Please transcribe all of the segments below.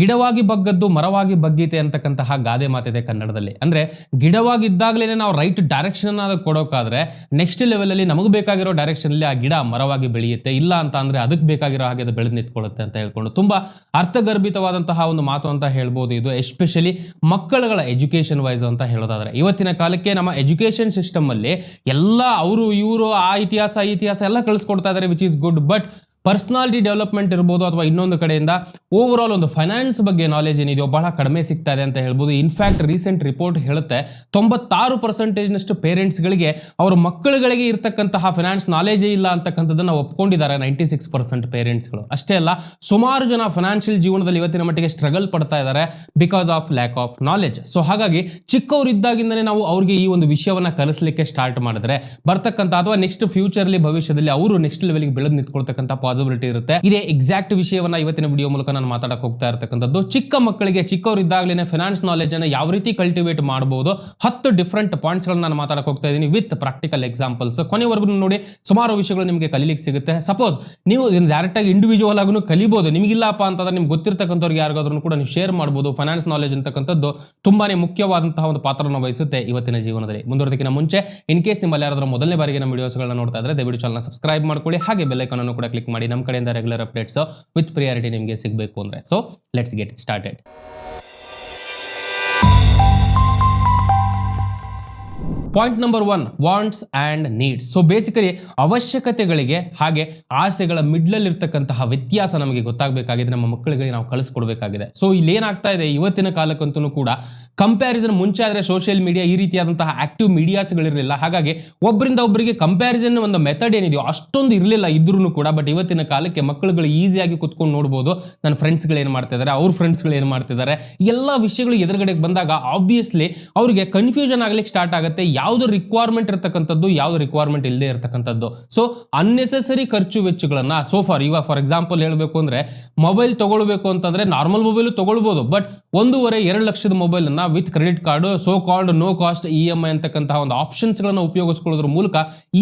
ಗಿಡವಾಗಿ ಬಗ್ಗದ್ದು ಮರವಾಗಿ ಬಗ್ಗೀತೆ ಅಂತಕ್ಕಂತಹ ಗಾದೆ ಮಾತಿದೆ ಕನ್ನಡದಲ್ಲಿ. ಅಂದ್ರೆ ಗಿಡವಾಗಿದ್ದಾಗಲೇ ನಾವು ರೈಟ್ ಡೈರೆಕ್ಷನ್ ಅನ್ನ ಕೊಡೋಕಾದ್ರೆ ನೆಕ್ಸ್ಟ್ ಲೆವೆಲ್ ಅಲ್ಲಿ ನಮಗೆ ಬೇಕಾಗಿರೋ ಡೈರೆಕ್ಷನ್ ಅಲ್ಲಿ ಆ ಗಿಡ ಮರವಾಗಿ ಬೆಳೆಯುತ್ತೆ. ಇಲ್ಲ ಅಂತ ಅಂದ್ರೆ ಅದಕ್ಕೆ ಬೇಕಾಗಿರೋ ಹಾಗೆ ಅದು ಬೆಳೆದು ನಿಂತ್ಕೊಳ್ಳುತ್ತೆ ಅಂತ ಹೇಳ್ಕೊಂಡು ತುಂಬಾ ಅರ್ಥಗರ್ಭಿತವಾದಂತಹ ಒಂದು ಮಾತು ಅಂತ ಹೇಳ್ಬೋದು ಇದು. ಎಸ್ಪೆಷಲಿ ಮಕ್ಕಳುಗಳ ಎಜುಕೇಶನ್ ವೈಸ್ ಅಂತ ಹೇಳೋದಾದ್ರೆ ಇವತ್ತಿನ ಕಾಲಕ್ಕೆ ನಮ್ಮ ಎಜುಕೇಶನ್ ಸಿಸ್ಟಮ್ ಅಲ್ಲಿ ಎಲ್ಲ ಅವರು ಇವರು ಆ ಇತಿಹಾಸ ಎಲ್ಲ ಕಳಿಸ್ಕೊಡ್ತಾ ಇದ್ದಾರೆ, which is good. But personality development ಇರ್ಬೋದು ಅಥವಾ ಇನ್ನೊಂದು ಕಡೆಯಿಂದ ಓವರ್ ಆಲ್ ಒಂದು ಫೈನಾನ್ಸ್ ಬಗ್ಗೆ ನಾಲೆಜ್ ಏನಿದೆಯೋ ಬಹಳ ಕಡಿಮೆ ಸಿಗ್ತಾ ಇದೆ ಅಂತ ಹೇಳ್ಬೋದು. ಇನ್ಫ್ಯಾಕ್ಟ್ ರೀಸೆಂಟ್ ರಿಪೋರ್ಟ್ ಹೇಳುತ್ತೆ 96% ಪೇರೆಂಟ್ಸ್ಗಳಿಗೆ ಅವರ ಮಕ್ಕಳುಗಳಿಗೆ ಇರ್ತಕ್ಕಂತಹ ಫೈನಾನ್ಸ್ ನಾಲೆಜೇ ಇಲ್ಲ ಅಂತಕ್ಕಂಥದ್ದನ್ನು ಒಪ್ಕೊಂಡಿದ್ದಾರೆ 96% ಪೇರೆಂಟ್ಸ್ಗಳು. ಅಷ್ಟೇ ಅಲ್ಲ, ಸುಮಾರು ಜನ ಫೈನಾನ್ಷಿಯಲ್ ಜೀವನದಲ್ಲಿ ಇವತ್ತಿನ ಮಟ್ಟಿಗೆ ಸ್ಟ್ರಗಲ್ ಪಡ್ತಾ ಇದ್ದಾರೆ because of lack of knowledge. So ಹಾಗಾಗಿ ಚಿಕ್ಕವರಿದ್ದಾಗಿಂದನೇ ನಾವು ಅವ್ರಿಗೆ ಈ ಒಂದು ವಿಷಯವನ್ನ ಕಲಿಸಲಿಕ್ಕೆ ಸ್ಟಾರ್ಟ್ ಮಾಡಿದ್ರೆ ಬರ್ತಕ್ಕಂಥ ಅಥವಾ ನೆಕ್ಸ್ಟ್ ಫ್ಯೂಚರ್ಲಿ ಭವಿಷ್ಯದಲ್ಲಿ ಅವರು ನೆಕ್ಸ್ಟ್ ಲೆವೆಲ್ಗೆ ಬೆಳೆದು ನಿಂತ್ಕೊಳ್ತಕ್ಕಂಥ ಪಾಸಿಬಿಲಿಟಿ ಇರುತ್ತೆ. ಇದೇ ಎಕ್ಸಾಕ್ಟ್ ವಿಷಯವನ್ನ ಇವತ್ತಿನ ವಿಡಿಯೋ ಮೂಲಕ ನಾನು ಮಾತಾಡಕ್ಕೆ ಹೋಗ್ತಾ ಇರತಕ್ಕಂಥದ್ದು. ಚಿಕ್ಕ ಮಕ್ಕಳಿಗೆ ಚಿಕ್ಕವರಿದ್ದಾಗಲೇ ಫೈನಾನ್ಸ್ ನಾಲೆಜ್ ಅನ್ನು ಯಾವ ರೀತಿ ಕಲ್ಟಿವೇಟ್ ಮಾಡಬಹುದು 10 ಡಿಫರೆಂಟ್ ಪಾಯಿಂಟ್ಸ್ ಗಳನ್ನ ನಾನು ಮಾತಾಡಕ್ಕೆ ಹೋಗ್ತಾ ಇದ್ದೀನಿ ವಿತ್ ಪ್ರಾಕ್ಟಿಕಲ್ ಎಕ್ಸಾಂಪಲ್ಸ್. ಕೊನೆವರೆಗೂ ನೋಡಿ, ಸುಮಾರು ವಿಷಯಗಳು ನಿಮಗೆ ಕಲಿಲಿಕ್ಕೆ ಸಿಗುತ್ತೆ. ಸಪೋಸ್ ನೀವು ಡೈರೆಕ್ಟ್ ಆಗಿ ಇಂಡಿವಿಜುವಲ್ ಆಗೂ ಕಲಿಬಹುದು, ನಿಮಗಿಲ್ಲಪ್ಪ ಅಂತಂದ್ರೆ ನಿಮ್ಗೆ ಗೊತ್ತಿರತಕ್ಕಂಥವ್ರಿಗೆ ಯಾರಿಗಾದ್ರೂ ಕೂಡ ನೀವು ಶೇರ್ ಮಾಡಬಹುದು. ಫೈನಾನ್ಸ್ ನಾಲೆಜ್ ಅಂತಕ್ಕಂಥದ್ದು ತುಂಬಾನೇ ಮುಖ್ಯವಾದಂತಹ ಒಂದು ಪಾತ್ರವನ್ನು ವಹಿಸುತ್ತೆ ಇವತ್ತಿನ ಜೀವನದಲ್ಲಿ. ಮುಂದುವರೆದಕ್ಕಿಂತ ಮುಂಚೆ ಇನ್ ಕೇಸ್ ನಿಮ್ಮಲ್ಲಿ ಯಾರಾದ್ರೂ ಮೊದಲನೇ ಬಾರಿಗೆ ನಮ್ಮ ವಿಡಿಯೋಸ್ಗಳನ್ನ ನೋಡ್ತಾ ಇದ್ರೆ ದಯವಿಟ್ಟು ಚಾನಲ್ ಸಬ್ಸ್ಕ್ರೈಬ್ ಮಾಡ್ಕೊಳ್ಳಿ, ಹಾಗೆ ಬೆಲ್ ಐಕಾನ್ ಅನ್ನು ಕೂಡ ಕ್ಲಿಕ್ ಮಾಡಿ. ನಮ್ಮ ಕಡೆಯಿಂದ ರೆಗ್ಯುಲರ್ ಅಪ್ಡೇಟ್ಸ್ ವಿತ್ ಪ್ರಿಯಾರಿಟಿ ನಿಮಗೆ ಸಿಗಬೇಕು ಅಂದ್ರೆ. So let's get started. Point number 1, wants and needs. So basically ಅವಶ್ಯಕತೆಗಳಿಗೆ ಹಾಗೆ ಆಸೆಗಳ ಮಿಡ್ಲಲ್ಲಿ ಇರ್ತಕ್ಕಂತಹ ವ್ಯತ್ಯಾಸ ನಮಗೆ ಗೊತ್ತಾಗಬೇಕಾಗಿದೆ, ನಮ್ಮ ಮಕ್ಕಳಿಗೆ ನಾವು ಕಳಿಸ್ಕೊಡ್ಬೇಕಾಗಿದೆ. ಸೊ ಇಲ್ಲಿ ಏನಾಗ್ತಾ ಇದೆ ಇವತ್ತಿನ ಕಾಲಕ್ಕಂತೂ ಕೂಡ ಕಂಪ್ಯಾರಿಸನ್, ಮುಂಚೆ ಆದ್ರೆ ಸೋಷಿಯಲ್ ಮೀಡಿಯಾ ಈ ರೀತಿಯಾದಂತಹ ಆಕ್ಟಿವ್ ಮೀಡಿಯಾಸ್ಗಳಿರಲಿಲ್ಲ, ಹಾಗಾಗಿ ಒಬ್ಬರಿಂದ ಒಬ್ಬರಿಗೆ ಕಂಪ್ಯಾರಿಸನ್ ಒಂದು ಮೆಥಡ್ ಏನಿದೆಯೋ ಅಷ್ಟೊಂದು ಇರಲಿಲ್ಲ ಇದ್ರೂ ಕೂಡ. ಬಟ್ ಇವತ್ತಿನ ಕಾಲಕ್ಕೆ ಮಕ್ಕಳುಗಳು ಈಸಿಯಾಗಿ ಕುತ್ಕೊಂಡು ನೋಡ್ಬೋದು ನನ್ನ ಫ್ರೆಂಡ್ಸ್ಗಳು ಏನು ಮಾಡ್ತಿದ್ದಾರೆ, ಅವ್ರ ಫ್ರೆಂಡ್ಸ್ಗಳು ಏನು ಮಾಡ್ತಿದ್ದಾರೆ, ಎಲ್ಲ ವಿಷಯಗಳು ಎದುರುಗಡೆಗೆ ಬಂದಾಗ ಆಬ್ವಿಯಸ್ಲಿ ಅವರಿಗೆ ಕನ್ಫ್ಯೂಷನ್ ಆಗ್ಲಿಕ್ಕೆ ಸ್ಟಾರ್ಟ್ ಆಗುತ್ತೆ. ಯಾವ್ದು ರಿಕ್ವೈರ್ಮೆಂಟ್ ಇರತಕ್ಕಂಥದ್ದು, ಯಾವ್ದು ರಿಕ್ವೈರ್ಮೆಂಟ್ ಇಲ್ಲದೆ ಇರತಕ್ಕಂಥದ್ದು. ಸೊ ಅನ್ನೆಸೆಸರಿ ಖರ್ಚು ವೆಚ್ಚಗಳನ್ನ ಇವಾಗ ಫಾರ್ ಎಕ್ಸಾಂಪಲ್ ಹೇಳಬೇಕು ಅಂದ್ರೆ ಮೊಬೈಲ್ ತಗೊಳ್ಬೇಕು ಅಂತಂದ್ರೆ ನಾರ್ಮಲ್ ಮೊಬೈಲ್ ತಗೊಳ್ಬಹುದು, ಬಟ್ 1.5-2 ಲಕ್ಷದ ಮೊಬೈಲ್ ಅನ್ನ with credit card, so called no cost EMI ಅಂತಕ್ಕಂತಹ ಒಂದು ಆಪ್ಷನ್ಸ್ ಗಳನ್ನ ಉಪಯೋಗಿಸ್ಕೊಳ್ಳೋದ್ರ ಮೂಲಕ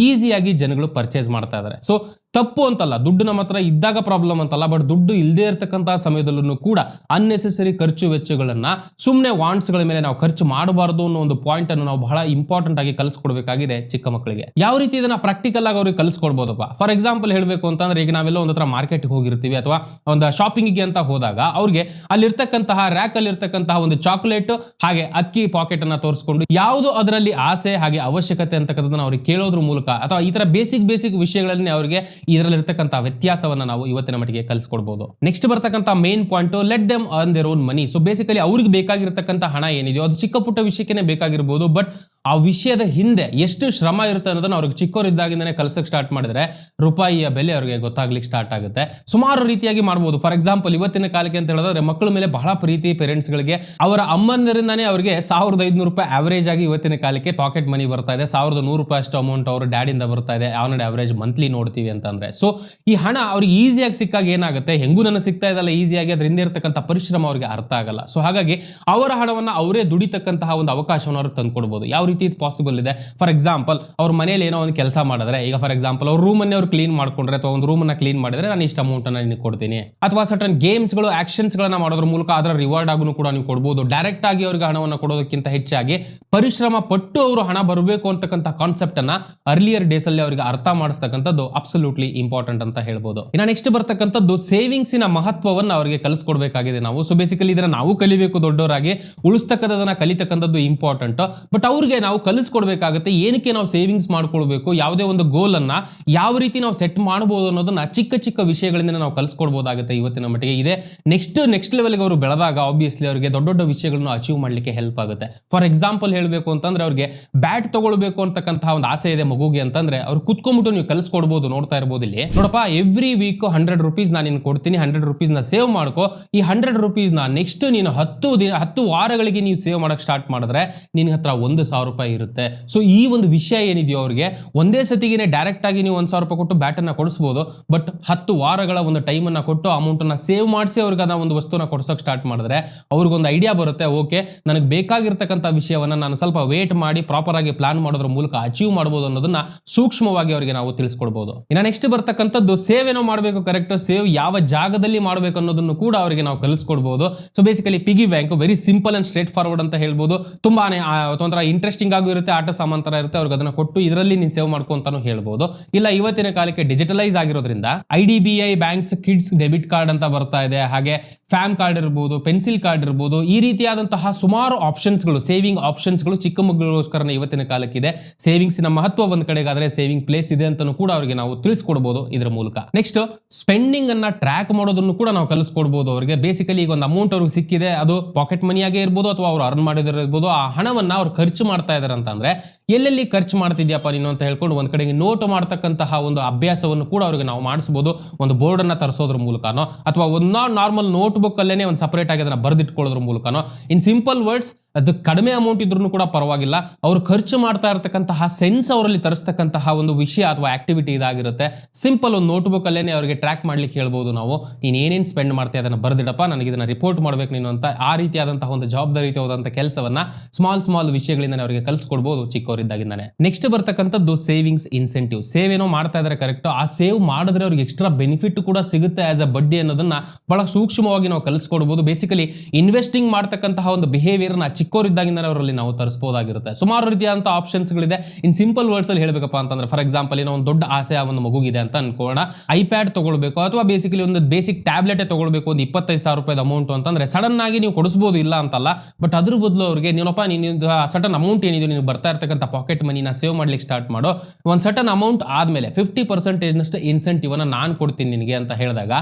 ಈಸಿಯಾಗಿ ಜನಗಳು ಪರ್ಚೇಸ್ ಮಾಡ್ತಾ ಇದ್ದಾರೆ. ಸೊ ತಪ್ಪು ಅಂತಲ್ಲ, ದುಡ್ಡು ನಮ್ಮ ಹತ್ರ ಇದ್ದಾಗ ಪ್ರಾಬ್ಲಮ್ ಅಂತಲ್ಲ, ಬಟ್ ದುಡ್ಡು ಇಲ್ಲದೆ ಇರತಕ್ಕಂತಹ ಸಮಯದಲ್ಲೂ ಕೂಡ ಅನ್ನೆಸೆಸರಿ ಖರ್ಚು ವೆಚ್ಚಗಳನ್ನ ಸುಮ್ಮನೆ ವಾಂಟ್ಸ್ ಗಳ ಮೇಲೆ ನಾವು ಖರ್ಚು ಮಾಡಬಾರದು ಅನ್ನೋ ಒಂದು ಪಾಯಿಂಟ್ ಅನ್ನು ನಾವು ಬಹಳ ಇಂಪಾರ್ಟೆಂಟ್ ಆಗಿ ಕಲಿಸ್ಕೊಡ್ಬೇಕಾಗಿದೆ ಚಿಕ್ಕ ಮಕ್ಕಳಿಗೆ. ಯಾವ ರೀತಿ ಇದನ್ನ ಪ್ರಾಕ್ಟಿಕಲ್ ಆಗಿ ಅವ್ರಿಗೆ ಕಲಿಸ್ಕೊಡ್ಬೋದಪ್ಪ. ಫಾರ್ ಎಕ್ಸಾಂಪಲ್ ಹೇಳಬೇಕು ಅಂತಂದ್ರೆ ಈಗ ನಾವೆಲ್ಲ ಒಂದ್ ಹತ್ರ ಮಾರ್ಕೆಟ್ ಹೋಗಿರ್ತೀವಿ ಅಥವಾ ಒಂದು ಶಾಪಿಂಗ್ ಅಂತ ಹೋದಾಗ ಅವ್ರಿಗೆ ಅಲ್ಲಿರ್ತಕ್ಕಂತಹ ರ್ಯಾಕ್ ಅಲ್ಲಿ ಇರ್ತಕ್ಕಂತಹ ಒಂದು ಚಾಕ್ಲೇಟ್ ಹಾಗೆ ಅಕ್ಕಿ ಪಾಕೆಟ್ ಅನ್ನ ತೋರಿಸ್ಕೊಂಡು ಯಾವುದು ಅದರಲ್ಲಿ ಆಸೆ ಹಾಗೆ ಅವಶ್ಯಕತೆ ಅಂತಕ್ಕಂಥದ್ದನ್ನ ಅವ್ರಿಗೆ ಕೇಳೋದ್ರ ಮೂಲಕ ಅಥವಾ ಈ ತರ ಬೇಸಿಕ್ ವಿಷಯಗಳಲ್ಲಿ ಅವರಿಗೆ ಇದರಲ್ಲಿ ಇರ್ತಕ್ಕಂಥ ವ್ಯತ್ಯಾಸವನ್ನ ನಾವು ಇವತ್ತಿನ ಮಟ್ಟಿಗೆ ಕಲಿಸ್ಕೊಡ್ಬಹುದು. ನೆಕ್ಸ್ಟ್ ಬರ್ತಕ್ಕಂಥ main point, let them earn their own money. So basically ಅವ್ರಿಗೆ ಬೇಕಾಗಿರ್ತಕ್ಕಂಥ ಹಣ ಏನಿದೆಯೋ ಅದು ಚಿಕ್ಕ ಪುಟ್ಟ ವಿಷಯಕ್ಕೆ ಬೇಕಾಗಿರ್ಬೋದು, ಬಟ್ ಆ ವಿಷಯದ ಹಿಂದೆ ಎಷ್ಟು ಶ್ರಮ ಇರುತ್ತೆ ಅನ್ನೋದನ್ನ ಅವ್ರಿಗೆ ಚಿಕ್ಕವರಿದ್ದಾಗಿಂದನೇ ಕಲಿಸಕ್ಕೆ ಸ್ಟಾರ್ಟ್ ಮಾಡಿದ್ರೆ ರೂಪಾಯಿಯ ಬೆಲೆ ಅವರಿಗೆ ಗೊತ್ತಾಗ್ಲಿಕ್ಕೆ ಸ್ಟಾರ್ಟ್ ಆಗುತ್ತೆ. ಸುಮಾರು ರೀತಿಯಾಗಿ ಮಾಡಬಹುದು. ಫಾರ್ ಎಕ್ಸಾಂಪಲ್ ಇವತ್ತಿನ ಕಾಲಕ್ಕೆ ಅಂತ ಹೇಳಿದ್ರೆ ಮಕ್ಕಳ ಮೇಲೆ ಬಹಳ ಪ್ರೀತಿ ಪೇರೆಂಟ್ಸ್ ಗಳಿಗೆ, ಅವರ ಅಮ್ಮಂದರಿಂದಾನೇ ಅವರಿಗೆ 1500 ರೂಪಾಯಿ ಆವರೇಜ್ ಆಗಿ ಇವತ್ತಿನ ಕಾಲಕ್ಕೆ ಪಾಕೆಟ್ ಮನಿ ಬರ್ತಾ ಇದೆ. 1100 ರೂಪಾಯಿ ಅಷ್ಟು ಅಮೌಂಟ್ ಅವರು ಡ್ಯಾಡಿಂದ ಬರ್ತಾ ಇದೆ ಆನ್ ಅವರೇಜ್ ಮಂತ್ಲಿ ನೋಡ್ತೀವಿ ಅಂತಂದ್ರೆ. ಸೊ ಈ ಹಣ ಅವ್ರಿಗೆ ಈಸಿಯಾಗಿ ಸಿಕ್ಕಾಗ ಏನಾಗುತ್ತೆ, ಹೆಂಗೂ ನನಗೆ ಸಿಗ್ತಾ ಇದಲ್ಲ ಈಸಿಯಾಗಿ, ಅದರಿಂದ ಇರತಕ್ಕಂಥ ಪರಿಶ್ರಮ ಅವ್ರಿಗೆ ಅರ್ಥ ಆಗಲ್ಲ. ಸೊ ಹಾಗಾಗಿ ಅವರ ಹಣವನ್ನ ಅವರೇ ದುಡಿತಕ್ಕಂತಹ ಒಂದು ಅವಕಾಶವನ್ನು ಅವ್ರಿಗೆ ತಂದ್ಕೊಡ್ಬೋದು. ಯಾವ ರೀತಿ ಇದು ಪಾಸಿಬಲ್ ಇದೆ? ಫಾರ್ ಎಕ್ಸಾಂಪಲ್ ಅವ್ರ ಮನೇಲಿ ಏನೋ ಒಂದು ಕೆಲಸ ಮಾಡಿದ್ರೆ, ಈಗ ಫಾರ್ ಎಕ್ಸಾಂಪಲ್ ಅವ್ರ ರೂಮ್ ಅನ್ನೇ ಅವ್ರು ಕ್ಲೀನ್ ಮಾಡ್ಕೊಂಡ್ರೆ ಅಥವಾ ಒಂದು ರೂಮ್ ಅನ್ನ ಕ್ಲೀನ್ ಮಾಡಿದ್ರೆ ನಾನು ಇಷ್ಟ ಅಮೌಂಟ್ ಅನ್ನ ನಿನಗೆ ಕೊಡ್ತೀನಿ, ಅಥವಾ ಸರ್ಟನ್ ಗೇಮ್ಸ್ ಗಳು ಆಕ್ಷನ್ಸ್ ಗಳನ್ನ ಮಾಡೋದ್ರ ಮೂಲಕ ಅದರ ರಿವಾರ್ಡ್ ಆಗೂ ಕೂಡ ನೀವು ಕೊಡಬಹುದು. ಡೈರೆಕ್ಟ್ ಆಗಿ ಅವ್ರಿಗೆ ಹಣವನ್ನು ಕೊಡೋದಕ್ಕಿಂತ ಹೆಚ್ಚಾಗಿ ಪರಿಶ್ರಮ ಪಟ್ಟು ಅವರು ಹಣ ಬರಬೇಕು ಅಂತಕ್ಕಂಥ ಕಾನ್ಸೆಪ್ಟ್ ಅನ್ನ ಅರ್ಲಿಯರ್ ಡೇಸ್ ಅಲ್ಲಿ ಅವರಿಗೆ ಅರ್ಥ ಮಾಡಿಸ್ತಕ್ಕಂಥದ್ದು ಅಬ್ಸಲ್ಯೂಟ್ಲಿ ಇಂಪಾರ್ಟೆಂಟ್ ಅಂತ ಹೇಳ್ಬೋದು. ಇನ್ನು ನೆಕ್ಸ್ಟ್ ಬರ್ತಕ್ಕಂಥದ್ದು ಸೇವಿಂಗ್ಸಿನ ಮಹತ್ವವನ್ನು ಅವರಿಗೆ ಕಲಿಸ್ಕೊಡ್ಬೇಕಾಗಿದೆ ನಾವು. ಸೊ ಬೇಸಿಕಲಿ ಇದನ್ನ ನಾವು ಕಲಿಬೇಕು, ದೊಡ್ಡವರಾಗಿ ಉಳಿಸ್ತಕ್ಕಂಥದನ್ನ ಕಲಿತಕ್ಕಂಥದ್ದು ಇಂಪಾರ್ಟೆಂಟ್. ಬಟ್ ಅವ್ರಿಗೆ ನಾವು ಕಲಿಸ್ಕೊಡ್ಬೇಕಾಗುತ್ತೆ ಏನಕ್ಕೆ ನಾವು ಸೇವಿಂಗ್ಸ್ ಮಾಡ್ಕೊಳ್ಬೇಕು, ಯಾವುದೇ ಒಂದು ಗೋಲ್ ಅನ್ನ ಯಾವ ರೀತಿ ನಾವು ಸೆಟ್ ಮಾಡಬಹುದು ಅನ್ನೋದನ್ನ ಚಿಕ್ಕ ವಿಷಯಗಳಿಂದ ನಾವು ಕಲಿಸ್ಕೊಡ್ಬೋದಾಗುತ್ತೆ ಇವತ್ತಿನ ಮಟ್ಟಿಗೆ. ಇದೆ ನೆಕ್ಸ್ಟ್ ಲೆವೆಲ್ಗೆ ಅವರು ಬೆಳೆದಾಗ ಆಬ್ವಿಯಸ್ಲಿ ಅವರಿಗೆ ದೊಡ್ಡ ವಿಷಯಗಳನ್ನು ಅಚೀವ್ ಮಾಡ್ಲಿಕ್ಕೆ ಹೆಲ್ಪ್ ಆಗುತ್ತೆ. ಫಾರ್ ಎಕ್ಸಾಂಪಲ್ ಹೇಳಬೇಕು ಅಂತಂದ್ರೆ ಅವ್ರಿಗೆ ಬ್ಯಾಟ್ ತಗೊಳ್ಬೇಕು ಅಂತಕ್ಕಂತಹ ಒಂದು ಆಸೆ ಇದೆ ಮಗುಗೆ ಅಂತಂದ್ರೆ ಅವ್ರು ಕುತ್ಕೊಂಡ್ಬಿಟ್ಟು ನೀವು ಕಲಿಸ್ಕೊಡ್ಬೋದು. ನೋಡ್ತಾ ಇರ್ಬೋದು ಇಲ್ಲಿ, ನೋಡಪ್ಪ ಎವ್ರಿ ವೀಕ್ 100 ರೂಪೀಸ್ ನಾನು ನಿನ್ ಕೊಡ್ತೀನಿ, 100 ರೂಪೀಸ್ ನ ಸೇವ್ ಮಾಡ್ಕೋ. ಈ 100 ರೂಪೀಸ್ ನ ನೆಕ್ಸ್ಟ್ ನೀನು 10 ವಾರಗಳಿಗೆ ನೀವು ಸೇವ್ ಮಾಡಕ್ ಸ್ಟಾರ್ಟ್ ಮಾಡಿದ್ರೆ ನಿನ್ ಹತ್ರ 1000 ರೂಪಾಯಿ ಇರುತ್ತೆ. ಸೊ ಈ ಒಂದು ವಿಷಯ ಏನಿದೆಯೋ ಅವ್ರಿಗೆ ಒಂದೇ ಸತಿಗೆ ಡೈರೆಕ್ಟ್ ಆಗಿ ನೀವು 1,000 ರೂಪಾಯಿ ಕೊಟ್ಟು ಬ್ಯಾಟ್ ಅನ್ನ ಕೊಡಿಸಬಹುದು. ಬಟ್ 10 ವಾರಗಳ ಒಂದು ಟೈಮ್ ಅನ್ನ ಕೊಟ್ಟು ಅಮೌಂಟ್ ಅನ್ನ ಸೇವ್ ಮಾಡಿಸಿ ಅವ್ರಿಗೆ ಅದನ್ನ ಒಂದು ವಸ್ತುನ ಕೊಡ್ಸಕ್ ಸ್ಟಾರ್ಟ್ ಮಾಡಿದ್ರೆ ಅವ್ರಿಗೊಂದು ಐಡಿಯಾ ಬರುತ್ತೆ. ಓಕೆ, ನನಗೆ ಬೇಕಾಗಿರ್ತಕ್ಕಂಥ ವಿಷಯವನ್ನ ನಾನು ಸ್ವಲ್ಪ ವೇಟ್ ಮಾಡಿ ಪ್ರಾಪರ್ ಆಗಿ ಪ್ಲಾನ್ ಮಾಡೋದ್ರ ಮೂಲಕ ಅಚೀವ್ ಮಾಡಬಹುದು ಅನ್ನೋದನ್ನ ಸೂಕ್ಷ್ಮವಾಗಿ ಅವರಿಗೆ ನಾವು ತಿಳಿಸ್ಕೊಡ್ಬಹುದು. ಇನ್ನು ನೆಕ್ಸ್ಟ್ ಬರ್ತಕ್ಕಂಥದ್ದು ಸೇವ್ ಏನೋ ಮಾಡಬೇಕು, ಕರೆಕ್ಟ್, ಸೇವ್ ಯಾವ ಜಾಗದಲ್ಲಿ ಮಾಡಬೇಕು ಅನ್ನೋದನ್ನು ಕೂಡ ಅವರಿಗೆ ನಾವು ಕಲಿಸ್ಕೊಡ್ಬಹುದು. So basically piggy bank very simple and straightforward ಅಂತ ಹೇಳ್ಬೋದು. ತುಂಬಾನೇ ಒಂಥರ ಇಂಟ್ರೆಸ್ಟಿಂಗ್ ಆಗೂ ಇರುತ್ತೆ, ಆಟ ಸಾಮಾನ್ ತರ ಇರುತ್ತೆ. ಅವ್ರಿಗೆ ಅದನ್ನ ಕೊಟ್ಟು ಇದರಲ್ಲಿ ನೀನು ಸೇವ್ ಮಾಡ್ಕೊಂತಾನು ಹೇಳ್ಬೋದು. ಇಲ್ಲ ಇವತ್ತಿನ ಕಾಲಕ್ಕೆ ಡಿಜಿಟಲೈಸ್ ಆಗಿರೋದ್ರಿಂದ IDBI banks kids debit card ಅಂತ ಬರ್ತಾ ಇದೆ. ಹಾಗೆ ಫ್ಯಾಮ್ ಕಾರ್ಡ್ ಇರ್ಬೋದು, ಪೆನ್ಸಿಲ್ ಕಾರ್ಡ್ ಇರ್ಬೋದು, ಈ ರೀತಿಯಾದಂತಹ ಸುಮಾರು ಆಪ್ಷನ್ಸ್ಗಳು, ಸೇವಿಂಗ್ ಆಪ್ಷನ್ಸ್ಗಳು ಚಿಕ್ಕ ಮಕ್ಕಳಿಗೋಸ್ಕರ ಇವತ್ತಿನ ಕಾಲಕ್ಕಿದೆ. ಸೇವಿಂಗ್ಸಿನ ಮಹತ್ವ ಒಂದ್ ಕಡೆಗಾದ್ರೆ ಸೇವಿಂಗ್ ಪ್ಲೇಸ್ ಇದೆ ಅಂತಾನು ಕೂಡ ಅವರಿಗೆ ನಾವು ತಿಳಿಸ್ಕೊಡ್ಬೋದು ಇದರ ಮೂಲಕ. ನೆಕ್ಸ್ಟ್ ಸ್ಪೆಂಡಿಂಗ್ ಅನ್ನ ಟ್ರ್ಯಾಕ್ ಮಾಡೋದನ್ನು ಕೂಡ ನಾವು ಕಲಿಸ್ಕೊಡ್ಬೋದು ಅವರಿಗೆ. ಬೇಸಿಕಲಿ ಈಗ ಒಂದು ಅಮೌಂಟ್ ಅವ್ರಿಗೆ ಸಿಕ್ಕಿದೆ, ಅದು ಪಾಕೆಟ್ ಮನಿಯಾಗೆ ಇರ್ಬೋದು ಅಥವಾ ಅವ್ರು ಅರ್ನ್ ಮಾಡಿದಿರ್ಬೋದು, ಆ ಹಣವನ್ನ ಅವ್ರು ಖರ್ಚು ಮಾಡ್ತಾ ಇದಾರೆ ಅಂತಂದ್ರೆ ಎಲ್ಲೆಲ್ಲಿ ಖರ್ಚು ಮಾಡ್ತಿದ್ಯಪ್ಪ ನೀನು ಅಂತ ಹೇಳ್ಕೊಂಡು ಒಂದ್ ಕಡೆಗೆ ನೋಟ್ ಮಾಡ್ತಕ್ಕಂತಹ ಒಂದು ಅಭ್ಯಾಸವನ್ನು ಕೂಡ ಅವ್ರಿಗೆ ನಾವು ಮಾಡಿಸಬಹುದು. ಒಂದು ಬೋರ್ಡ್ ಅನ್ನ ತರಿಸೋದ್ರ ಮೂಲಕನೋ ಅಥವಾ ಒಂದು ನಾರ್ಮಲ್ ನೋಟ್ ಬುಕ್ ಅಲ್ಲೇನೆ ಒಂದು ಸಪರೇಟ್ ಆಗಿ ಅದನ್ನ ಬರೆದಿಟ್ಕೊಳ್ಳೋದ್ರ ಮೂಲಕನೋ, ಇನ್ ಸಿಂಪಲ್ ವರ್ಡ್ಸ್, ಅದು ಕಡಿಮೆ ಅಮೌಂಟ್ ಇದ್ರೂ ಕೂಡ ಪರವಾಗಿಲ್ಲ, ಅವ್ರು ಖರ್ಚು ಮಾಡ್ತಾ ಇರತಕ್ಕಂತಹ ಸೆನ್ಸ್ ಅವರಲ್ಲಿ ತರಿಸ್ತಕ್ಕಂತಹ ಒಂದು ವಿಷಯ ಅಥವಾ ಆಕ್ಟಿವಿಟಿ ಇದಾಗಿರುತ್ತೆ. ಸಿಂಪಲ್ ಒಂದು ನೋಟ್ ಬುಕ್ ಅಲ್ಲೇನೆ ಅವರಿಗೆ ಟ್ರ್ಯಾಕ್ ಮಾಡ್ಲಿಕ್ಕೆ ಹೇಳ್ಬೋದು ನಾವು. ನೀನ್ ಏನೇನು ಸ್ಪೆಂಡ್ ಮಾಡ್ತೀಯ ಅದನ್ನ ಬರ್ದಿಡಪ್ಪ, ನನಗೆ ಇದನ್ನ ರಿಪೋರ್ಟ್ ಮಾಡ್ಬೇಕು ನೀನು ಅಂತ. ಆ ರೀತಿಯಾದಂತಹ ಒಂದು ಜವಾಬ್ದಾರಿಯುತವಾದಂತಹ ಕೆಲಸವನ್ನ ಸ್ಮಾಲ್ ವಿಷಯಗಳಿಂದ ಅವರಿಗೆ ಕಲಿಸ್ಕೊಡ್ಬೋದು ಚಿಕ್ಕವರಿದ್ದಾಗಿಂದಾನೆ. ನೆಕ್ಸ್ಟ್ ಬರ್ತಕ್ಕಂಥದ್ದು ಸೇವಿಂಗ್ಸ್ ಇನ್ಸೆಂಟಿವ್. ಸೇವ್ ಏನೋ ಮಾಡ್ತಾ ಇದಾರೆ ಕರೆಕ್ಟ್, ಆ ಸೇವ್ ಮಾಡಿದ್ರೆ ಅವ್ರಿಗೆ ಎಕ್ಸ್ಟ್ರಾ ಬೆನಿಫಿಟ್ ಕೂಡ ಸಿಗುತ್ತೆ ಆಸ್ ಅ ಬಡ್ಡಿ ಅನ್ನೋದನ್ನ ಬಹಳ ಸೂಕ್ಷ್ಮವಾಗಿ ನಾವು ಕಲಿಸ್ಕೊಡ್ಬೋದು. ಬೇಸಿಕಲಿ ಇನ್ವೆಸ್ಟಿಂಗ್ ಮಾಡ್ತಕ್ಕಂತಹ ಒಂದು ಬಿಹೇವಿಯರ್ ನ ಚಿಕ್ಕವರಿದ್ದಾಗಿಂದ ಅವರಲ್ಲಿ ನಾವು ತರಿಸಬಹುದಾಗಿರುತ್ತೆ. ಸುಮಾರು ರೀತಿಯಾದಂತಹ ಆಪ್ಷನ್ಸ್ ಗಳಿದೆ. ಇನ್ ಸಿಂಪಲ್ ವರ್ಡ್ಸ್ ಅಲ್ಲಿ ಹೇಳ್ಬೇಕಪ್ಪ ಅಂತಂದ್ರೆ, ಫಾರ್ ಎಕ್ಸಾಂಪಲ್ ಏನೋ ಒಂದು ದೊಡ್ಡ ಆಸೆ ಆ ಒಂದು ಮಗುಗಿದೆ ಅಂತ ಅನ್ಕೋಣ, ಐಪ್ಯಾಡ್ ತಗೊಳ್ಬೇಕು ಅಥವಾ ಬೇಸಿಕಲಿ ಒಂದು ಬೇಸಿಕ್ ಟ್ಯಾಬ್ಲೆಟ್ ತಗೊಳ್ಬೇಕು, ಒಂದು 25,000 ರೂಪಾಯಿ ಅಮೌಂಟ್ ಅಂತಂದ್ರೆ ಸಡನ್ ಆಗಿ ನೀವು ಕೊಡಿಸಬಹುದು, ಇಲ್ಲ ಅಂತಲ್ಲ. ಬಟ್ ಅದ್ರ ಬದಲು ಅವ್ರಿಗೆ ನೀನಪ್ಪ ನೀನು ಸಟನ್ ಅಮೌಂಟ್ ಏನಿದೆ ನೀವು ಬರ್ತಾ ಇರ್ತಕ್ಕಂಥ ಪಾಕೆಟ್ ಮನಿನ ಸೇವ್ ಮಾಡ್ಲಿಕ್ಕೆ ಸ್ಟಾರ್ಟ್ ಮಾಡೋ, ಒಂದು ಸಟನ್ ಅಮೌಂಟ್ ಆದ್ಮೇಲೆ 50% ನಷ್ಟು ಇನ್ಸೆಂಟಿವ್ ಅನ್ನ ನಾನು ಕೊಡ್ತೀನಿ ನಿನಗೆ ಅಂತ ಹೇಳಿದಾಗ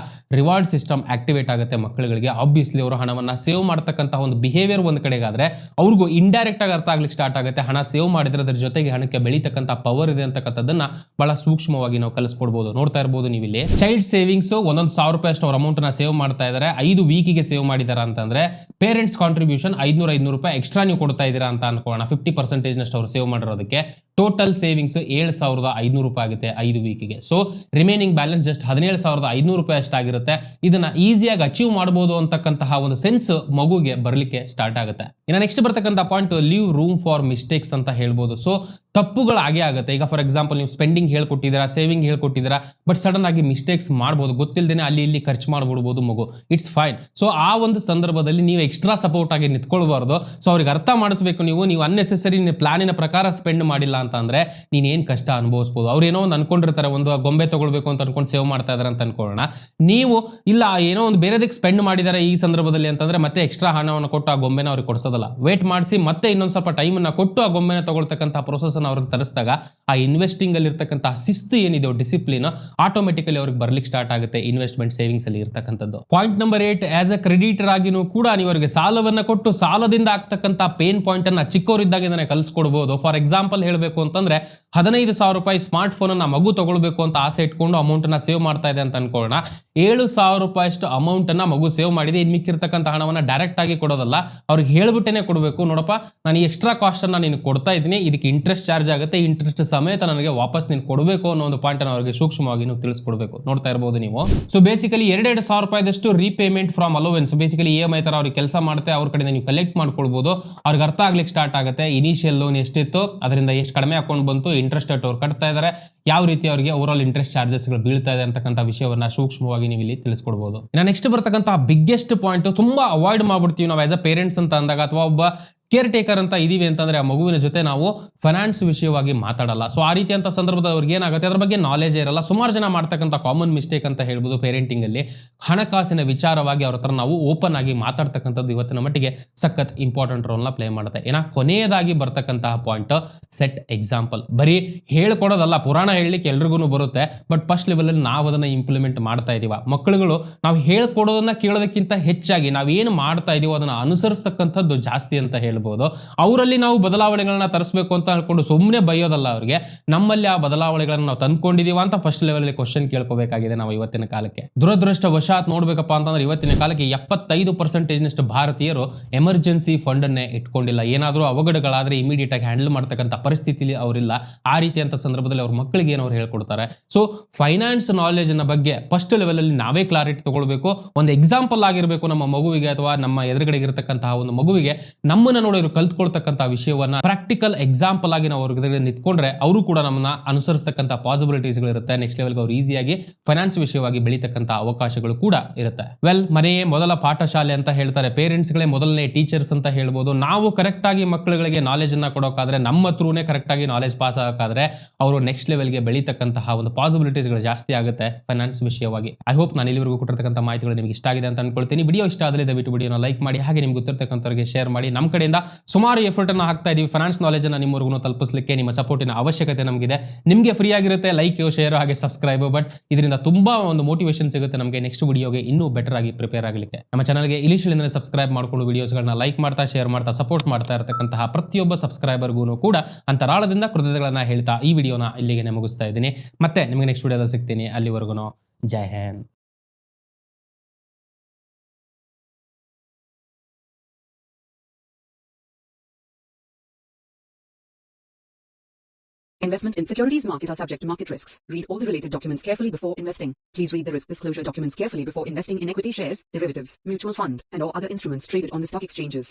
ರಿವಾರ್ಡ್ ಸಿಸ್ಟಮ್ ಆಕ್ಟಿವೇಟ್ ಆಗುತ್ತೆ ಮಕ್ಕಳುಗಳಿಗೆ. ಆಬ್ವಿಯಸ್ಲಿ ಅವರು ಹಣವನ್ನ ಸೇವ್ ಮಾಡ್ತಕ್ಕಂತಹ ಒಂದು ಬಿಹೇವಿಯರ್ ಒಂದ್ ಕಡೆಗಾದ್ರೆ ಅವ್ರಿಗೂ ಇಂಡೈರೆಕ್ಟ್ ಆಗಿ ಅರ್ಥ ಆಗ್ಲಿಕ್ಕೆ ಸ್ಟಾರ್ಟ್ ಆಗುತ್ತೆ. ಹಣ ಸೇವ್ ಮಾಡಿದ್ರೆ ಅದ್ರ ಜೊತೆಗೆ ಹಣಕ್ಕೆ ಬೆಳೀತಕ್ಕಂಥ ಪವರ್ ಇದೆ ಅಂತಕ್ಕಂಥದ್ದನ್ನ ಬಹಳ ಸೂಕ್ಷ್ಮವಾಗಿ ನಾವು ಕಲಿಸ್ಕೊಡ್ಬೋದು. ನೋಡ್ತಾ ಇರ್ಬೋದು ನೀವು ಇಲ್ಲಿ ಚೈಲ್ಡ್ ಸೇವಿಂಗ್ಸ್ ಒಂದೊಂದು 1,000 ರೂಪಾಯಿ ಅಷ್ಟು ಅವ್ರ ಅಮೌಂಟ್ ನ ಸೇವ್ ಮಾಡ್ತಾ ಇದ್ದಾರೆ. 5 ವೀಕಿಗೆ ಸೇವ್ ಮಾಡಿದಾರ ಅಂತಂದ್ರೆ ಪೇರೆಂಟ್ಸ್ ಕಾಂಟ್ರಿಬ್ಯೂಷನ್ 500 ರೂಪಾಯಿ ಎಕ್ಸ್ಟ್ರಾ ನೀವು ಕೊಡ್ತಾ ಇದ್ದೀರಾ ಅಂತ ಅನ್ಕೋಣ. 50% ನಷ್ಟು ಅವ್ರು ಸೇವ್ ಮಾಡಿರೋದಕ್ಕೆ ಟೋಟಲ್ ಸೇವಿಂಗ್ಸ್ 7,500 ರೂಪಾಯಿ ಆಗುತ್ತೆ 5 ವೀಕಿಗೆ. ಸೊ ರಿಮೈನಿಂಗ್ ಬ್ಯಾಲೆನ್ಸ್ ಜಸ್ಟ್ 17,500 ರೂಪಾಯಿ ಅಷ್ಟಾಗಿರುತ್ತೆ. ಇದನ್ನ ಈಸಿಯಾಗಿ ಅಚೀವ್ ಮಾಡಬಹುದು ಅಂತಕ್ಕಂತಹ ಒಂದು ಸೆನ್ಸ್ ಮಗುಗೆ ಬರಲಿಕ್ಕೆ ಸ್ಟಾರ್ಟ್ ಆಗುತ್ತೆ. ಇನ್ನು ನೆಕ್ಸ್ಟ್ ಬರ್ತಕ್ಕಂಥ point leave room for mistakes ಅಂತ ಹೇಳ್ಬೋದು. ಸೊ ತಪ್ಪುಗಳು ಆಗೇ ಆಗುತ್ತೆ. ಈಗ ಫಾರ್ ಎಕ್ಸಾಂಪಲ್ ನೀವು ಸ್ಪೆಂಡಿಂಗ್ ಹೇಳ್ಕೊಟ್ಟಿದ್ದೀರಾ, ಸೇವಿಂಗ್ ಹೇಳ್ಕೊಟ್ಟಿದ್ದೀರಾ, ಬಟ್ ಸಡನ್ ಆಗಿ ಮಿಸ್ಟೇಕ್ಸ್ ಮಾಡ್ಬೋದು, ಗೊತ್ತಿಲ್ಲದೇನೆ ಅಲ್ಲಿ ಇಲ್ಲಿ ಖರ್ಚು ಮಾಡ್ಬಿಡ್ಬೋದು ಮಗು. It's fine. ಸೊ ಆ ಒಂದು ಸಂದರ್ಭದಲ್ಲಿ ನೀವು ಎಕ್ಸ್ಟ್ರಾ ಸಪೋರ್ಟ್ ಆಗಿ ನಿಂತ್ಕೊಳ್ಬಾರ್ದು. ಸೊ ಅವ್ರಿಗೆ ಅರ್ಥ ಮಾಡಿಸ್ಬೇಕು, ನೀವು ಅನ್ನೆಸೆಸರಿ ಪ್ಲಾನಿನ ಪ್ರಕಾರ ಸ್ಪೆಂಡ್ ಮಾಡಿಲ್ಲ ಅಂತ ಅಂದ್ರೆ ನೀನ್ ಏನ್ ಕಷ್ಟ ಅನುಭವಿಸಬಹುದು. ಅವ್ರು ಏನೋ ಒಂದು ಅನ್ಕೊಂಡಿರ್ತಾರೆ, ಒಂದು ಗೊಂಬೆ ತಗೊಳ್ಬೇಕು ಅಂತ ಅನ್ಕೊಂಡು ಸೇವ್ ಮಾಡ್ತಾ ಇದಾರೆ ಅಂತ ಅನ್ಕೊಳ್ಳೋಣ. ನೀವು ಇಲ್ಲ ಏನೋ ಒಂದು ಬೇರೆದಕ್ಕೆ ಸ್ಪೆಂಡ್ ಮಾಡಿದ್ದಾರೆ ಈ ಸಂದರ್ಭದಲ್ಲಿ ಅಂತಂದ್ರೆ ಮತ್ತೆ ಎಕ್ಸ್ಟ್ರಾ ಹಣವನ್ನು ಕೊಟ್ಟು ಆ ಗೊಂಬೆನ ಅವ್ರಿಗೆ ಕೊಡ್ಸೋದಲ್ಲ. ವೇಟ್ ಮಾಡಿಸಿ ಮತ್ತೆ ಇನ್ನೊಂದು ಸ್ವಲ್ಪ ಟೈಮ್ ಅನ್ನ ಕೊಟ್ಟು ಆ ಗೊಂಬೆನ ತಗೊಳ್ತಕ್ಕಂಥ ಪ್ರೊಸೆಸ್ ಅನ್ನು ಅವ್ರಿಗೆ ತರಿಸಿದಾಗ ಆ ಇನ್ವೆಸ್ಟಿಂಗ್ ಅಲ್ಲಿ ಇರ್ತಕ್ಕಂಥ ಶಿಸ್ತು ಏನಿದೆ, ಡಿಸಿಪ್ಲಿನ್ ಆಟೋಮೆಟಿಕಲಿ ಅವ್ರಿಗೆ ಬರ್ಲಿಕ್ಕೆ ಸ್ಟಾರ್ಟ್ ಆಗುತ್ತೆ ಇನ್ವೆಸ್ಟ್ಮೆಂಟ್ ಸೇವಿಂಗ್ಸ್ ಅಲ್ಲಿ ಇರ್ತಕ್ಕಂಥದ್ದು. Point number 8, as a creditor ಆಗಿನೂ ಕೂಡ ನೀವು ಅವರಿಗೆ ಸಾಲವನ್ನ ಕೊಟ್ಟು ಸಾಲದಿಂದ ಆಗ್ತಕ್ಕಂಥ ಪೇನ್ ಪಾಯಿಂಟ್ ಅನ್ನ ಚಿಕ್ಕವರಿದ್ದಾಗಿಂದಾನೆ ಕಲಿಸ್ಕೊಡ್ಬೋದು. ಫಾರ್ ಎಕ್ಸಾಂಪಲ್ ಹೇಳಬೇಕು ಅಂತಂದ್ರೆ 15,000 ರೂಪಾಯಿ ಸ್ಮಾರ್ಟ್ ಫೋನ್ ಅನ್ನ ಮಗು ತಗೊಳ್ಬೇಕು ಅಂತ ಆಸೆ ಇಟ್ಕೊಂಡು ಅಮೌಂಟ್ ಅನ್ನ ಸೇವ್ ಮಾಡ್ತಾ ಇದೆ ಅಂತ ಅನ್ಕೊಳ್ಳೋಣ. 7,000 ರೂಪಾಯಿ ಅಷ್ಟು ಅಮೌಂಟ್ ಅನ್ನ ಮಗು ಸೇವ್ ಮಾಡಿದೆ. ಇನ್ ಮಿಕ್ಕಿರ್ತಕ್ಕಂಥ ಹಣವನ್ನ ಡೈರೆಕ್ಟ್ ಆಗಿ ಕೊಡೋದಲ್ಲ, ಅವ್ರಿಗೆ ಹೇಳ್ಬಿಟ್ಟೇನೆ ಕೊಡಬೇಕು. ನೋಡಪ್ಪ, ನಾನು ಈ ಎಕ್ಸ್ಟ್ರಾ ಕಾಸ್ಟ್ ಅನ್ನ ನೀನು ಕೊಡ್ತಾ ಇದ್ದೀನಿ, ಇದಕ್ಕೆ ಇಂಟ್ರೆಸ್ಟ್ ಚಾರ್ಜ್ ಆಗುತ್ತೆ, ಇಂಟ್ರೆಸ್ಟ್ ಸಮೇತ ನನಗೆ ವಾಪಸ್ ನೀನು ಕೊಡಬೇಕು ಅನ್ನೋ ಒಂದು ಪಾಯಿಂಟ್ ಅನ್ನು ಅವರಿಗೆ ಸೂಕ್ಷ್ಮವಾಗಿ ನೀವು ತಿಳಿಸ್ಕೊಡ್ಬೇಕು. ನೋಡ್ತಾ ಇರಬಹುದು ನೀವು. ಸೊ ಬೇಸಿಕಲಿ 2,000 ರೂಪಾಯಿದಷ್ಟು repayment from allowance, basically EMI ತರ ಅವ್ರಿಗೆ ಕೆಲಸ ಮಾಡುತ್ತೆ, ಅವ್ರ ಕಡೆಯಿಂದ ನೀವು ಕಲೆಕ್ಟ್ ಮಾಡ್ಕೊಳ್ಬಹುದು. ಅವ್ರಿಗೆ ಅರ್ಥ ಆಗ್ಲಿಕ್ಕೆ ಸ್ಟಾರ್ಟ್ ಆಗುತ್ತೆ ಇನಿಷಿಯಲ್ ಲೋನ್ ಎಷ್ಟಿತ್ತು, ಅದರಿಂದ ಎಷ್ಟು ಕಡಿಮೆ ಅಕೌಂಟ್ ಬಂತು, ಇಂಟ್ರೆಸ್ಟ್ ರೇಟ್ ಅವ್ರು ಕಟ್ತಾ ಇದ್ದಾರೆ, ಯಾವ ರೀತಿ ಅವರಿಗೆ ಓವರ್ ಆಲ್ ಇಂಟ್ರೆಸ್ಟ್ ಚಾರ್ಜಸ್ ಗಳು ಬೀಳ್ತಾ ಇದೆ ಅಂತಕ್ಕಂಥ ವಿಷಯವನ್ನ ಸೂಕ್ಷ್ಮವಾಗಿ ನೀವು ಇಲ್ಲಿ ತಿಳಿಸ್ಕೊಡ್ಬಹುದು. ಇನ್ನು ನೆಕ್ಸ್ಟ್ ಬರ್ತಕ್ಕಂಥ ಬಿಗ್ಗೆಸ್ಟ್ ಪಾಯಿಂಟ್ ತುಂಬಾ ಅವಾಯ್ಡ್ ಮಾಡ್ಬಿಡ್ತೀವಿ ನಾವು ಆಸ್ ಅ ಪೇರೆಂಟ್ಸ್ ಅಂತ ಅಂದಾಗ, ಅಥವಾ ಒಬ್ಬ ಕೇರ್ ಟೇಕರ್ ಅಂತ ಇದೀವಿ ಅಂತಂದ್ರೆ ಆ ಮಗುವಿನ ಜೊತೆ ನಾವು ಫೈನಾನ್ಸ್ ವಿಷಯವಾಗಿ ಮಾತಾಡಲ್ಲ. ಸೊ ಆ ರೀತಿಯಂತ ಸಂದರ್ಭದಲ್ಲಿ ಅವ್ರಿಗೆ ಏನಾಗುತ್ತೆ, ಅದ್ರ ಬಗ್ಗೆ ನಾಲೆಜ್ ಇರಲ್ಲ. ಸುಮಾರು ಜನ ಮಾಡ್ತಕ್ಕಂಥ ಕಾಮನ್ ಮಿಸ್ಟೇಕ್ ಅಂತ ಹೇಳ್ಬೋದು ಪೇರೆಂಟಿಂಗ್ ಅಲ್ಲಿ. ಹಣಕಾಸಿನ ವಿಚಾರವಾಗಿ ಅವ್ರ ಹತ್ರ ನಾವು ಓಪನ್ ಆಗಿ ಮಾತಾಡ್ತಕ್ಕಂಥದ್ದು ಇವತ್ತಿನ ಮಟ್ಟಿಗೆ ಸಖತ್ ಇಂಪಾರ್ಟೆಂಟ್ ರೋಲ್ ನ ಪ್ಲೇ ಮಾಡುತ್ತೆ. ಕೊನೆಯದಾಗಿ ಬರ್ತಕ್ಕಂತಹ ಪಾಯಿಂಟ್ ಸೆಟ್ ಎಕ್ಸಾಂಪಲ್. ಬರೀ ಹೇಳ್ಕೊಡೋದಲ್ಲ, ಪುರಾಣ ಹೇಳಲಿಕ್ಕೆ ಎಲ್ರಿಗೂ ಬರುತ್ತೆ, ಬಟ್ ಫಸ್ಟ್ ಲೆವೆಲ್ ಅಲ್ಲಿ ನಾವು ಅದನ್ನ ಇಂಪ್ಲಿಮೆಂಟ್ ಮಾಡ್ತಾ ಇದೀವ. ಮಕ್ಕಳುಗಳು ನಾವು ಹೇಳ್ಕೊಡೋದನ್ನ ಕೇಳೋದಕ್ಕಿಂತ ಹೆಚ್ಚಾಗಿ ನಾವೇನು ಮಾಡ್ತಾ ಇದೀವೋ ಅದನ್ನ ಅನುಸರಿಸ್ತಕ್ಕಂಥದ್ದು ಜಾಸ್ತಿ ಅಂತ ಹೇಳ್ಬೋದು. ಅವರಲ್ಲಿ ನಾವು ಬದಲಾವಣೆಗಳನ್ನ ತರಿಸಬೇಕು ಅಂತ ಅನ್ಕೊಂಡು ಸುಮ್ಮನೆ ಬೈಯೋದಲ್ಲ ಅವ್ರಿಗೆ, ನಮ್ಮಲ್ಲಿ ಆ ಬದಲಾವಣೆಗಳನ್ನ ನಾವು ತಂದ್ಕೊಂಡಿದೀವ ಅಂತ ಫಸ್ಟ್ ಲೆವೆಲ್ ಅಲ್ಲಿ ಕ್ವಶನ್ ಕೇಳ್ಕೋಬೇಕಾಗಿದೆ ನಾವು ಇವತ್ತಿನ ಕಾಲಕ್ಕೆ. ದುರದೃಷ್ಟವಶಾತ್ ನೋಡ್ಬೇಕಪ್ಪ ಅಂತಂದ್ರೆ ಇವತ್ತಿನ ಕಾಲಕ್ಕೆ 75% ಭಾರತೀಯರು ಎಮರ್ಜೆನ್ಸಿ ಫಂಡ್ ಅನ್ನೇ ಇಟ್ಕೊಂಡಿಲ್ಲ. ಏನಾದರೂ ಅವಘಡಗಳಾದ್ರೆ ಇಮಿಡಿಯೇಟ್ ಆಗಿ ಹ್ಯಾಂಡಲ್ ಮಾಡ್ತಕ್ಕಂಥ ಪರಿಸ್ಥಿತಿಲಿ ಅವರಿಲ್ಲ. ಆ ರೀತಿಯಂತ ಸಂದರ್ಭದಲ್ಲಿ ಅವ್ರ ಮಕ್ಕಳಿಗೆ ಏನು ಅವ್ರು ಹೇಳ್ಕೊಡ್ತಾರೆ. ಸೊ ಫೈನಾನ್ಸ್ ನಾಲೆಜ್ ನ ಬಗ್ಗೆ ಫಸ್ಟ್ ಲೆವೆಲ್ ಅಲ್ಲಿ ನಾವೇ ಕ್ಲಾರಿಟಿ ತಗೊಳ್ಬೇಕು. ಒಂದು ಎಕ್ಸಾಂಪಲ್ ಆಗಿರಬೇಕು ನಮ್ಮ ಮಗುವಿಗೆ ಅಥವಾ ನಮ್ಮ ಎದುರುಗಡೆ ಇರತಕ್ಕಂತಹ ಒಂದು ಮಗುವಿಗೆ ನಮ್ಮನ್ನ ನೋಡಿ ಅವರು ಕಲ್ತ್ಕೊಳ್ತಕ್ಕಂಥ ವಿಷಯವನ್ನ ಪ್ರಾಕ್ಟಿಕಲ್ ಎಕ್ಸಾಂಪಲ್ ಆಗಿ ನಾವು ಅವ್ರ ಎದುರುಗಡೆ ನಿಂತ್ಕೊಂಡ್ರೆ ಅವರು ಕೂಡ ನಮ್ಮನ್ನ ಅನುಸರಿಸತಕ್ಕಂಥ ಪಾಸಿಬಿಲಿಟೀಸ್ ಇರುತ್ತೆ. ನೆಕ್ಸ್ಟ್ ಲೆವೆಲ್ಗೆ ಅವ್ರು ಈಸಿಯಾಗಿ ಫೈನಾನ್ಸ್ ವಿಷಯವಾಗಿ ಬೆಳೀತಕ್ಕಂಥ ಅವಕಾಶಗಳು ಕೂಡ ಇರುತ್ತೆ. ವೆಲ್, ಮನೆಯೇ ಮೊದಲ ಪಾಠಶಾಲೆ ಅಂತ ಹೇಳ್ತಾರೆ. ಪೇರೆಂಟ್ಸ್ ಗಳೇ ಮೊದಲನೇ ಟೀಚರ್ಸ್ ಅಂತ ಹೇಳ್ಬೋದು. ನಾವು ಕರೆಕ್ಟ್ ಆಗಿ ಮಕ್ಕಳುಗಳಿಗೆ ನಾಲೆಜ್ ಅನ್ನ ಕೊಡೋಕಾದ್ರೆ, ನಮ್ಮ ಥ್ರೂನೇ ಕರೆಕ್ಟ್ ಆಗಿ ನಾಲೆಜ್ ಪಾಸ್ ಆಗೋಕಾದ್ರೆ ಅವರು ನೆಕ್ಸ್ಟ್ ಲೆವೆಲ್ಗೆ ಬೆಳೀತಕ್ಕಂತಹ ಒಂದು ಪಾಸಿಬಿಲಿಟೀಸ್ ಗಳು ಜಾಸ್ತಿ ಆಗುತ್ತೆ ಫೈನಾನ್ಸ್ ವಿಷಯವಾಗಿ. ಐ ಹೋಪ್ ನಾನು ಇಲ್ಲಿವರೆಗೂ ಕೊಟ್ಟಿರ್ತಕ್ಕಂಥ ಮಾಹಿತಿಗಳು ನಿಮಗೆ ಇಷ್ಟ ಆಗಿದೆ ಅಂತ ಅನ್ಕೊಳ್ತೀನಿ. ವಿಡಿಯೋ ಇಷ್ಟ ಆದರೆ ದಯವಿಟ್ಟು ವಿಡಿಯೋನ ಲೈಕ್ ಮಾಡಿ, ಹಾಗೆ ನಿಮ್ಗೆ ಗೊತ್ತಿರತಕ್ಕಂಥವರಿಗೆ ಶೇರ್ ಮಾಡಿ. ನಮ್ಮ ಕಡೆಯಿಂದ ಸುಮಾರು ಎಫರ್ಟ್ ಅನ್ನು ಹಾಕ್ತಾ ಇದೀವಿ ಫೈನಾನ್ಸ್ ನಾಲೆಜ್ ಅನ್ನ ನಿಮ್ಮವರೆಗೂ ತಲುಪಿಸಲಿಕ್ಕೆ. ನಿಮ್ಮ ಸಪೋರ್ಟಿನ ಅವಶ್ಯಕತೆ ನಮಗಿದೆ. ನಿಮಗೆ ಫ್ರೀ ಆಗಿರುತ್ತೆ ಲೈಕ್, ಶೇರ್, ಹಾಗೆ ಸಬ್ಸ್ಕ್ರೈಬ್. ಬಟ್ ಇದರಿಂದ ತುಂಬಾ ಒಂದು ಮೋಟಿವೇಶನ್ ಸಿಗುತ್ತೆ ನಮಗೆ ನೆಕ್ಸ್ಟ್ ವಿಡಿಯೋಗೆ ಇನ್ನೂ ಬೆಟರ್ ಆಗಿ ಪ್ರಿಪೇರ್ ಆಗಲಿಕ್ಕೆ. ನಮ್ಮ ಚಾನಲ್ಗೆ ಇನಿಷಿಯಲ್ ಸಬ್ಸ್ಕ್ರೈಬ್ ಮಾಡ್ಕೊಂಡು ವಿಡಿಯೋಸ್ಗಳನ್ನ ಲೈಕ್ ಮಾಡ್ತಾ, ಶೇರ್ ಮಾಡ್ತಾ, ಸಪೋರ್ಟ್ ಮಾಡ್ತಾ ಇರತಕ್ಕಂತಹ ಪ್ರತಿಯೊಬ್ಬ ಸಬ್ಸ್ಕ್ರೈಬರ್ಗೂ ಕೂಡ ಅಂತರಾಳದಿಂದ ಕೃತಜ್ಞತೆಗಳನ್ನ ಹೇಳ್ತಾ ಈ ವಿಡಿಯೋನ ಇಲ್ಲಿಗೆ ಮುಗಿಸ್ತಾ ಇದ್ದೀನಿ. ಮತ್ತೆ ನಿಮಗೆ ನೆಕ್ಸ್ಟ್ ವಿಡಿಯೋದಲ್ಲಿ ಸಿಗ್ತೀನಿ. ಅಲ್ಲಿವರೆಗೂ ಜೈ Hind. Investment in securities market are subject to market risks. Read all the related documents carefully before investing. Please read the risk disclosure documents carefully before investing in equity shares, derivatives, mutual fund, and or other instruments traded on the stock exchanges.